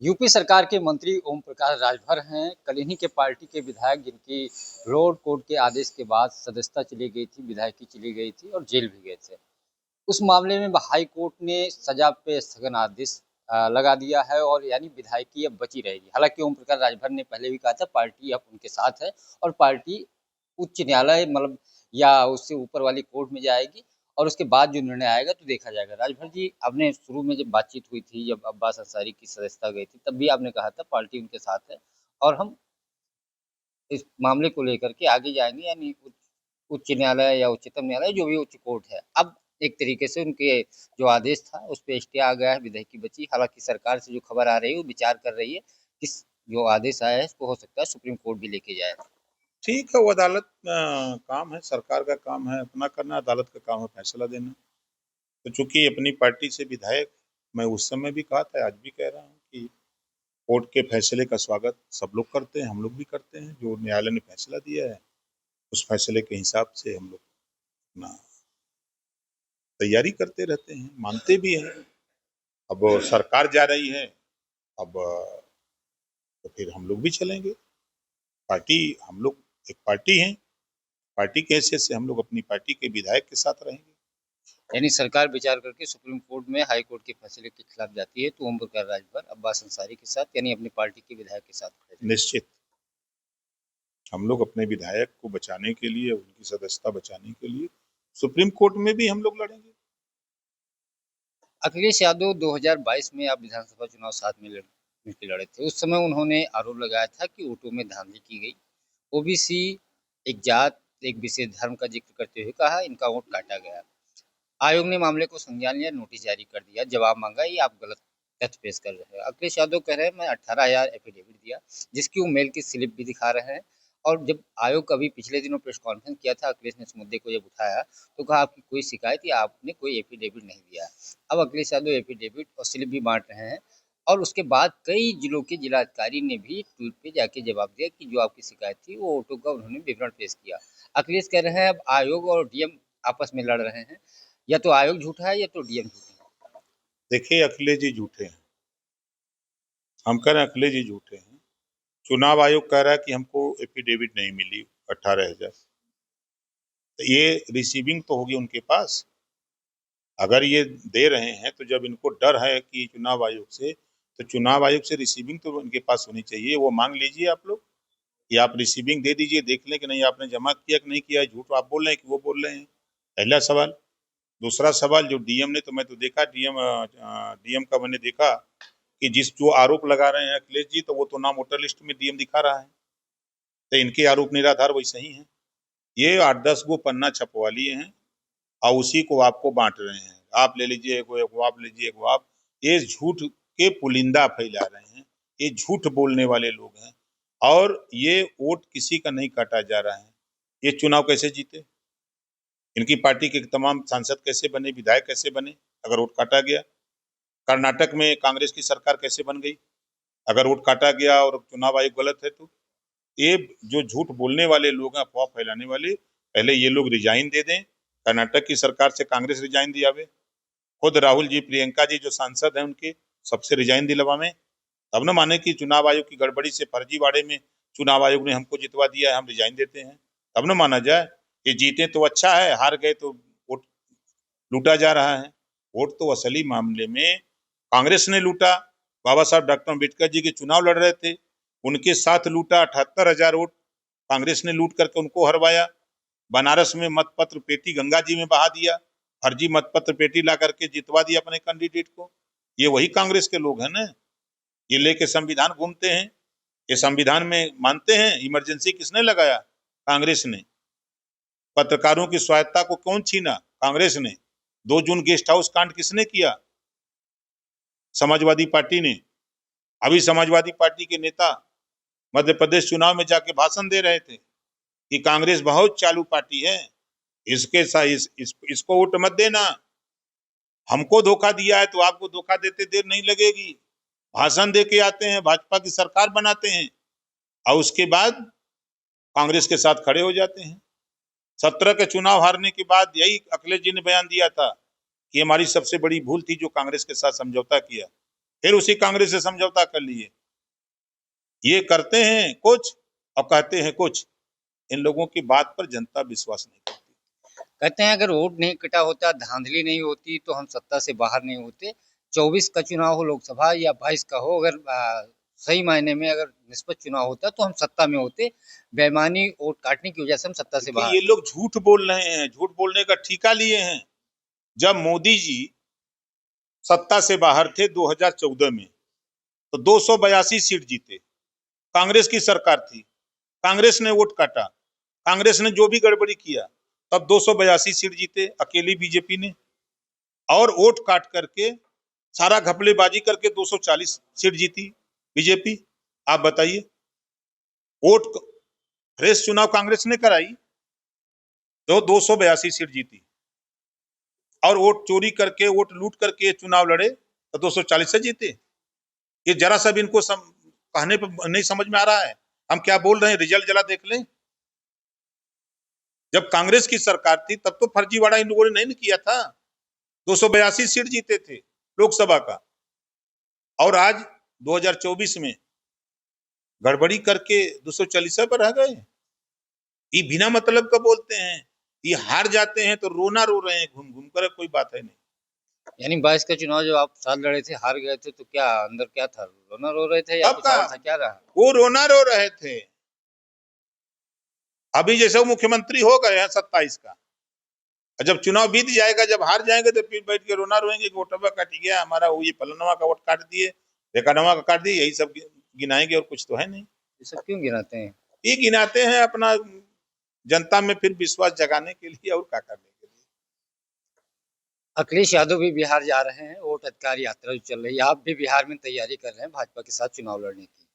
UP सरकार के मंत्री ओम प्रकाश राजभर हैं। कल इन्हीं के पार्टी के विधायक जिनकी लोअर कोर्ट के आदेश के बाद सदस्यता चली गई थी, विधायकी चली गई थी और जेल भी गए थे। उस मामले में हाई कोर्ट ने सजा पे स्थगन आदेश लगा दिया है और यानी विधायकी अब बची रहेगी। हालांकि ओम प्रकाश राजभर ने पहले भी कहा था पार्टी अब उनके साथ है और पार्टी उच्च न्यायालय मतलब या उससे ऊपर वाली कोर्ट में जाएगी और उसके बाद जो निर्णय आएगा तो देखा जाएगा। राजभर जी, आपने शुरू में जब बातचीत हुई थी, जब अब्बास अंसारी की सदस्यता गई थी, तब भी आपने कहा था पार्टी उनके साथ है और हम इस मामले को लेकर के आगे जाएंगे, यानी उच्च न्यायालय या उच्चतम न्यायालय जो भी उच्च कोर्ट है। अब एक तरीके से उनके जो आदेश था उस पे स्टे आ गया है, विधेयक की बची। हालांकि सरकार से जो खबर आ रही है वो विचार कर रही है कि जो आदेश आया है इसको हो सकता है सुप्रीम कोर्ट भी लेके जाए। ठीक है, वो अदालत काम है, सरकार का काम है अपना करना, अदालत का काम है फैसला देना। तो चूंकि अपनी पार्टी से विधायक, मैं उस समय भी कहा था, आज भी कह रहा हूँ कि कोर्ट के फैसले का स्वागत सब लोग करते हैं, हम लोग भी करते हैं। जो न्यायालय ने फैसला दिया है उस फैसले के हिसाब से हम लोग अपना तैयारी करते रहते हैं, मानते भी हैं। अब सरकार जा रही है, अब तो फिर हम लोग भी चलेंगे। पार्टी, हम लोग एक पार्टी है, पार्टी की हैसियत से हम लोग अपनी पार्टी के विधायक के साथ रहेंगे। यानी सरकार विचार करके सुप्रीम कोर्ट में हाई कोर्ट के फैसले के खिलाफ जाती है तो ओम प्रकाश राजभर अब्बास अंसारी के साथ यानी अपनी पार्टी के विधायक के साथ खड़े रहेंगे। निश्चित हम लोग अपने विधायक को बचाने के लिए, उनकी सदस्यता बचाने के लिए सुप्रीम कोर्ट में भी हम लोग लड़ेंगे। अखिलेश यादव 2022 में आप विधानसभा चुनाव साथ में मिलकर लड़े थे। उस समय उन्होंने आरोप लगाया था कि वोटों में धांधली की गई। ओबीसी, एक जात, एक विशेष धर्म का जिक्र करते हुए कहा इनका वोट काटा गया। आयोग ने मामले को संज्ञान लिया, नोटिस जारी कर दिया, जवाब मांगा, ये आप गलत तथ्य पेश कर रहे हैं। अखिलेश यादव कह रहे हैं मैं 18,000 एफिडेविट दिया, जिसकी वो मेल की स्लिप भी दिखा रहे हैं। और जब आयोग अभी पिछले दिनों प्रेस कॉन्फ्रेंस किया था, अखिलेश ने इस मुद्दे को जब उठाया तो कहा आपकी कोई शिकायत या आपने कोई एफिडेविट नहीं दिया। अब अखिलेश यादव एफिडेविट और स्लिप भी बांट रहे हैं और उसके बाद कई जिलों के जिलाधिकारी ने भी ट्वीट पे जाके जवाब दिया कि जो आपकी शिकायत थी वो ऑटो का उन्होंने विवरण पेश किया। अखिलेश कह रहे हैं अब आयोग और डीएम आपस में लड़ रहे हैं, या तो आयोग झूठा है या तो डीएम झूठे हैं। देखिए, अखिलेश जी झूठे हैं, हम कह रहे हैं अखिलेश जी झूठे हैं। चुनाव आयोग कह रहा है कि हमको एफिडेविट नहीं मिली 18,000। तो ये रिसीविंग तो होगी उनके पास। अगर ये दे रहे हैं तो जब इनको डर है कि चुनाव आयोग से, तो चुनाव आयोग से रिसीविंग तो इनके पास होनी चाहिए। वो मांग लीजिए आप लोग, या आप रिसीविंग दे दीजिए, देख लें कि नहीं आपने जमा किया कि नहीं किया। झूठ आप बोल रहे हैं कि वो बोल रहे हैं, पहला सवाल। दूसरा सवाल, जो डीएम ने, तो मैं तो देखा डीएम डीएम का मैंने देखा कि जिस जो आरोप लगा रहे हैं अखिलेश जी, तो वो तो नाम वोटर लिस्ट में डीएम दिखा रहा है। तो इनके आरोप निराधार वैसे ही हैं। ये 8-10 गो पन्ना छपवा लिए हैं और उसी को आपको बांट रहे हैं। आप ले लीजिए एगो, एगो आप लीजिए एगो आप। ये झूठ के पुलिंदा फैला रहे हैं, ये झूठ बोलने वाले लोग हैं। और ये वोट किसी का नहीं काटा जा रहा है। ये चुनाव कैसे जीते, इनकी पार्टी के तमाम सांसद कैसे बने, विधायक कैसे बने अगर वोट काटा गया? कर्नाटक में कांग्रेस की सरकार कैसे बन गई अगर वोट काटा गया और चुनाव आयोग गलत है? तो ये जो झूठ बोलने वाले लोग हैं, अफवाह फैलाने वाले, पहले ये लोग रिजाइन दे दें। कर्नाटक की सरकार से कांग्रेस रिजाइन दिलावे, खुद राहुल जी, प्रियंका जी जो सांसद हैं उनके, सबसे रिजाइन दिलवावे। तब न माने कि चुनाव आयोग की गड़बड़ी से, फर्जीवाड़े में चुनाव आयोग ने हमको जितवा दिया है, हम रिजाइन देते हैं। तब न माना जाए। ये जीते तो अच्छा है, हार गए तो वोट लूटा जा रहा है। वोट तो असली मामले में कांग्रेस ने लूटा। बाबा साहब डॉक्टर अम्बेडकर जी के चुनाव लड़ रहे थे, उनके साथ लूटा। 78,000 वोट कांग्रेस ने लूट करके उनको हरवाया। बनारस में मतपत्र पेटी गंगा जी में बहा दिया, फर्जी मतपत्र पेटी ला करके जितवा दिया अपने कैंडिडेट को। ये वही कांग्रेस के लोग हैं ना। ये लेके संविधान घूमते हैं। ये संविधान में मानते हैं। इमरजेंसी किसने लगाया? कांग्रेस ने। पत्रकारों की स्वायत्ता को कौन छीना? कांग्रेस ने। 2 जून गेस्ट हाउस कांड किसने किया? समाजवादी पार्टी ने। अभी समाजवादी पार्टी के नेता मध्य प्रदेश चुनाव में जाके भाषण दे रहे थे कि कांग्रेस बहुत चालू पार्टी है, इसके साथ इसको वोट मत देना। हमको धोखा दिया है तो आपको धोखा देते देर नहीं लगेगी। भाषण दे के आते हैं, भाजपा की सरकार बनाते हैं और उसके बाद कांग्रेस के साथ खड़े हो जाते हैं। 17 के चुनाव हारने के बाद यही अखिलेश जी ने बयान दिया था कि हमारी सबसे बड़ी भूल थी जो कांग्रेस के साथ समझौता किया। फिर उसी कांग्रेस से समझौता कर लिए। ये करते हैं कुछ और कहते हैं कुछ। इन लोगों की बात पर जनता विश्वास नहीं करती। कहते हैं अगर वोट नहीं कटा होता, धांधली नहीं होती तो हम सत्ता से बाहर नहीं होते। 24 का चुनाव हो लोकसभा या 22 का हो, अगर सही मायने में अगर निष्पक्ष चुनाव होता तो हम सत्ता में होते। बेईमानी वोट काटने की वजह से हम सत्ता से देखिए बाहर ये हैं। लोग झूठ बोल रहे हैं, झूठ बोलने का ठेका लिए हैं। जब मोदी जी सत्ता से बाहर थे 2014 में, तो 282 सीट जीते। कांग्रेस की सरकार थी, कांग्रेस ने वोट काटा, कांग्रेस ने जो भी गड़बड़ी किया, तब 282 सीट जीते अकेली बीजेपी ने। और वोट काट करके सारा घपलेबाजी करके 240 सीट जीती बीजेपी। आप बताइए, वोट फ्रेश चुनाव कांग्रेस ने कराई तो 282 सीट जीती, और वोट चोरी करके, वोट लूट करके चुनाव लड़े तो 240 से जीते। ये जरा सा भी इनको कहने पर नहीं समझ में आ रहा है हम क्या बोल रहे हैं। रिजल्ट जरा देख लें। जब कांग्रेस की सरकार थी तब तो फर्जीवाड़ा इन लोगों ने नहीं किया था। 282 सीट जीते थे लोकसभा का, और आज 2024 में गड़बड़ी करके 240 पर रह गए। ये बिना मतलब का बोलते हैं। ये हार जाते हैं तो रोना रो रहे हैं घूम घूम कर, कोई बात है नहीं। यानी 22 का चुनाव जब आप साथ लड़े थे, हार गए थे, तो क्या अंदर क्या था? रोना रो रहे थे या अब कुछ का और था, क्या रहा? वो रोना रो रहे थे। अभी जैसे वो मुख्यमंत्री हो गए हैं 27 का, जब चुनाव बीत जाएगा, जब हार जाएंगे तो फिर बैठ के रोना रोएंगे कि वोटवा कट गया हमारा, वो ये फलनवा का वोट काट दिए, ढेकानवा का काट दिए, यही सब गिनाएंगे और कुछ तो है नहीं। ये सब क्यों गिनाते हैं? ये गिनाते हैं अपना जनता में फिर विश्वास जगाने के लिए और क्या करने के लिए। अखिलेश यादव भी बिहार जा रहे हैं, वोट अधिकार यात्रा जो चल रही है, आप भी बिहार में तैयारी कर रहे हैं भाजपा के साथ चुनाव लड़ने की।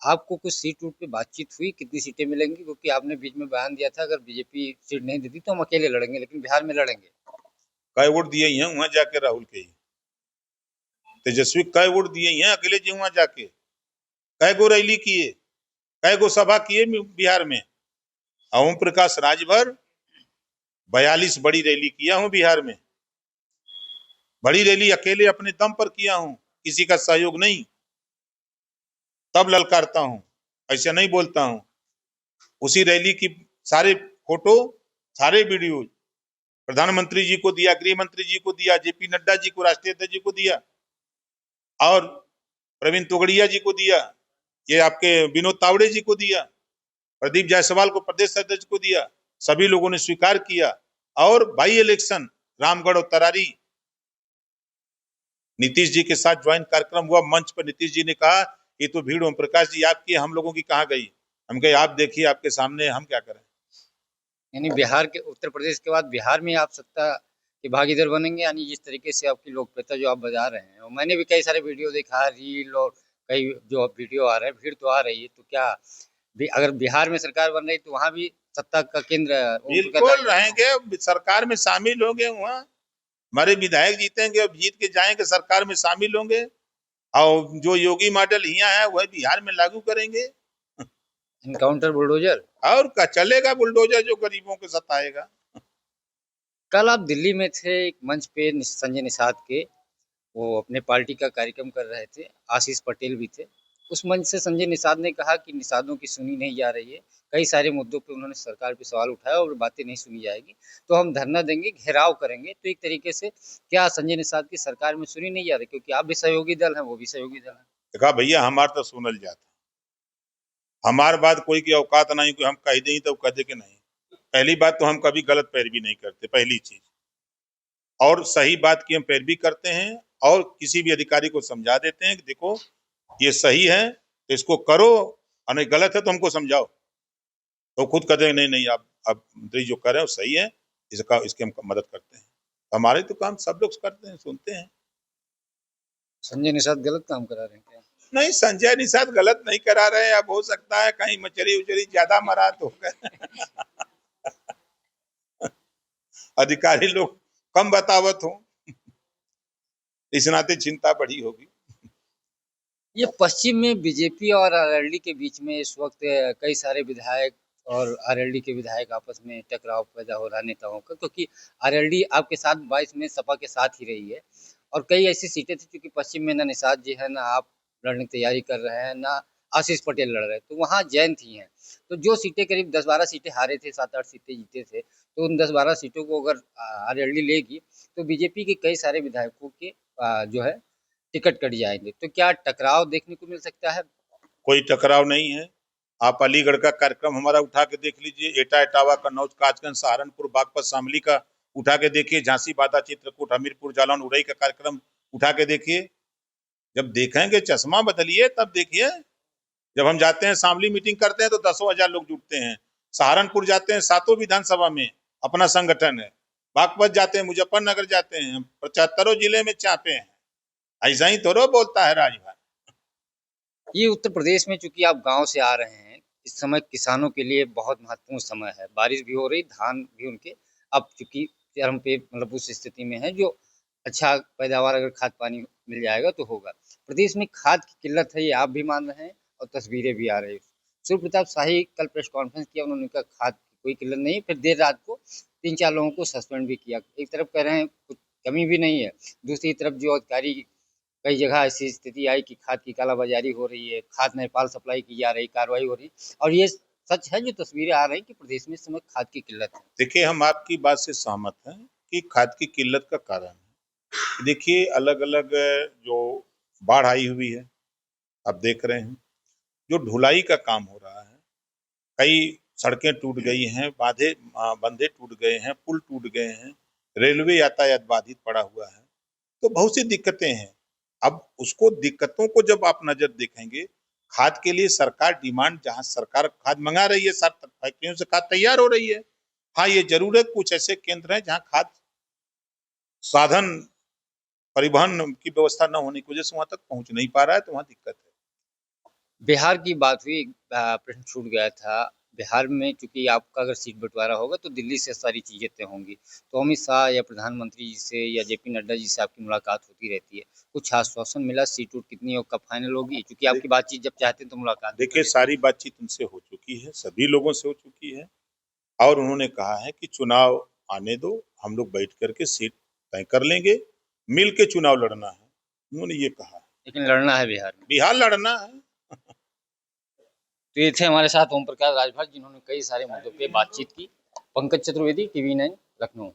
आपको कुछ सीट उट पे बातचीत हुई, कितनी सीटें मिलेंगी? क्योंकि आपने बीच में बयान दिया था अगर बीजेपी सीट नहीं देती तो हम अकेले लड़ेंगे, लेकिन बिहार में लड़ेंगे। कई वोट दिए ही हैं वहां जाके राहुल के ही, तेजस्वी कई वोट दिए ही हैं अखिलेश जी वहां जाके। कई गो रैली किए, कई गो सभा किए बिहार में। ओम प्रकाश राजभर 42 बड़ी रैली किया हूं बिहार में। बड़ी रैली अकेले अपने दम पर किया हूं, किसी का सहयोग नहीं। तब ललकारता हूं, ऐसे नहीं बोलता हूं। उसी रैली की सारे फोटो, सारे वीडियो प्रधानमंत्री जी को दिया, गृह मंत्री जी को दिया, जेपी नड्डा जी को, राष्ट्रीय अध्यक्ष जी को दिया, और प्रवीण तोगड़िया जी को दिया, ये आपके विनोद तावड़े जी को दिया, प्रदीप जायसवाल को प्रदेश अध्यक्ष को दिया। सभी लोगों ने स्वीकार किया। और बाई इलेक्शन रामगढ़ और तरारी, नीतीश जी के साथ ज्वाइंट कार्यक्रम हुआ। मंच पर नीतीश जी ने कहा ये तो भीड़ ओम प्रकाश जी आपकी, हम लोगों की कहाँ गई? हम कहे आप देखिए आपके सामने, हम क्या करें। यानी बिहार के, उत्तर प्रदेश के बाद बिहार में आप सत्ता के भागीदार बनेंगे, यानी जिस तरीके से आपकी लोकप्रियता जो आप बजा रहे हैं, और मैंने भी कई सारे वीडियो देखा है, रील और कई जो वीडियो आ रहे हैं, भीड़ तो आ रही है, तो क्या अगर बिहार में सरकार बन रही तो वहां भी सत्ता का केंद्र ओम प्रकाश बिल्कुल राजभर होगा? रहेंगे, सरकार में शामिल होंगे। वहाँ हमारे विधायक जीतेंगे और जीत के जाएंगे, सरकार में शामिल होंगे, और जो योगी मॉडल यहाँ है वह बिहार में लागू करेंगे। Encounter bulldozer. और क्या चलेगा बुलडोजर जो गरीबों को सताएगा। कल आप दिल्ली में थे, एक मंच पे संजय निषाद के, वो अपने पार्टी का कार्यक्रम कर रहे थे, आशीष पटेल भी थे। उस मंच से संजय निषाद ने कहा कि निषादों की सुनी नहीं जा रही है। कई सारे मुद्दों पे उन्होंने सरकार पे सवाल उठाया और बातें नहीं सुनी जाएगी, तो हम धरना देंगे, घेराव करेंगे। तो एक तरीके से क्या संजय निषाद की सरकार में सुनी नहीं जा रही? क्योंकि आप भी सहयोगी दल हैं, वो भी सहयोगी दल है। देखा भैया, हमार तो सुनल जाता, हमार बात कोई की औकात नहीं कि हम कह दें तो कह दे के नहीं। पहली बात तो हम कभी गलत पैरवी नहीं करते, पहली चीज। और सही बात की हम पैरवी करते हैं, और किसी भी अधिकारी को समझा देते हैं कि देखो ये सही है तो इसको करो, और नहीं गलत है तो हमको समझाओ। तो खुद कहते हैं नहीं नहीं आप मंत्री जो कर रहे हैं वो सही है, इसकी हम मदद करते हैं। हमारे तो काम सब लोग करते हैं, सुनते हैं। संजय निषाद गलत काम करा रहे हैं क्या? नहीं, संजय निषाद गलत नहीं करा रहे। अब हो सकता है कहीं मछली उचली ज्यादा मरा तो अधिकारी लोग कम बतावत हो, इस नाते चिंता बढ़ी होगी। ये पश्चिम में बीजेपी और आरएलडी के बीच में इस वक्त कई सारे विधायक और आरएलडी के विधायक आपस में टकराव पैदा हो रहा है नेताओं का, क्योंकि आरएलडी आपके साथ 22 में सपा के साथ ही रही है, और कई ऐसी सीटें थी क्योंकि पश्चिम में ना निषाद जी है, ना आप लड़ने की तैयारी कर रहे हैं, ना आशीष पटेल लड़ रहे हैं, तो वहाँ जैन थी हैं। तो जो सीटें करीब 10-12 सीटें हारे थे, 7-8 सीटें जीते थे, तो उन 10-12 सीटों को अगर आरएलडी लेगी तो बीजेपी के कई सारे विधायकों के जो है टिकट कट जाएंगे। तो क्या टकराव देखने को मिल सकता है? कोई टकराव नहीं है। आप अलीगढ़ का कार्यक्रम हमारा उठा के देख लीजिए, एटा इटावा कन्नौज कासगंज सहारनपुर बागपत शामली का उठा के देखिए, झांसी बादा चित्रकूट हमीरपुर जालौन उड़ई का कार्यक्रम उठा के देखिए। जब देखेंगे चश्मा बदलिए तब देखिए। जब हम जाते हैं शामली मीटिंग करते हैं तो 10,000 लोग जुटते हैं। सहारनपुर जाते हैं 7 विधानसभा में अपना संगठन है। बागपत जाते हैं, मुजफ्फरनगर जाते हैं, 75 जिले में चापे हैं। ऐसा ही थोड़ा बोलता है राजभर। ये उत्तर प्रदेश में चूंकि आप गांव से आ रहे हैं, इस समय किसानों के लिए बहुत महत्वपूर्ण समय है। बारिश भी हो रही, धान भी उनके अब चूंकि चरम पे मतलब उस स्थिति में है जो अच्छा पैदावार अगर खाद पानी मिल जाएगा तो होगा। प्रदेश में खाद की किल्लत है, ये आप भी मान रहे हैं और तस्वीरें भी आ रही है। सूर्य प्रताप शाही कल प्रेस कॉन्फ्रेंस किया, उन्होंने कहा खाद की कोई किल्लत नहीं। फिर देर रात को 3-4 लोगों को सस्पेंड भी किया। एक तरफ कह रहे हैं कुछ कमी भी नहीं है, दूसरी तरफ जो अधिकारी कई जगह ऐसी स्थिति आई कि खाद की कालाबाजारी हो रही है, खाद नेपाल सप्लाई की जा रही, कार्रवाई हो रही, और ये सच है जो तस्वीरें आ रही कि प्रदेश में इस समय खाद की किल्लत है। देखिए, हम आपकी बात से सहमत हैं कि खाद की किल्लत का कारण है। देखिए, अलग अलग जो बाढ़ आई हुई है, आप देख रहे हैं, जो ढुलाई का काम हो रहा है, कई सड़कें टूट गई हैं, बंधे टूट गए हैं, पुल टूट गए हैं, रेलवे यातायात बाधित पड़ा हुआ है, तो बहुत सी दिक्कतें हैं। अब उसको दिक्कतों को जब आप नजर देखेंगे, खाद के लिए सरकार डिमांड, जहां सरकार खाद मंगा रही है, फैक्ट्रियों से खाद तैयार हो रही है। हाँ, ये जरूर है कुछ ऐसे केंद्र हैं जहां खाद साधन परिवहन की व्यवस्था न होने की वजह से वहां तक पहुंच नहीं पा रहा है, तो वहां दिक्कत है। बिहार की बात हुई, प्रश्न छूट गया था। बिहार में चूंकि आपका अगर सीट बंटवारा होगा तो दिल्ली से सारी चीजें तय होंगी, तो अमित शाह या प्रधानमंत्री जी से या जेपी नड्डा जी से आपकी मुलाकात होती रहती है, कुछ आश्वासन मिला सीट उट कितनी और कब फाइनल होगी? क्योंकि आपकी बातचीत जब चाहते हैं तो मुलाकात भी कर देखिए, लेते हैं। सारी बातचीत उनसे हो चुकी है, सभी लोगों से हो चुकी है, और उन्होंने कहा है कि चुनाव आने दो, हम लोग बैठ करके सीट तय कर लेंगे, मिल के चुनाव लड़ना है, उन्होंने ये कहा है। लेकिन लड़ना है बिहार में। बिहार लड़ना है। तो ये थे हमारे साथ ओम प्रकाश राजभर, जिन्होंने कई सारे मुद्दों पे बातचीत की। पंकज चतुर्वेदी, टीवी 9, लखनऊ।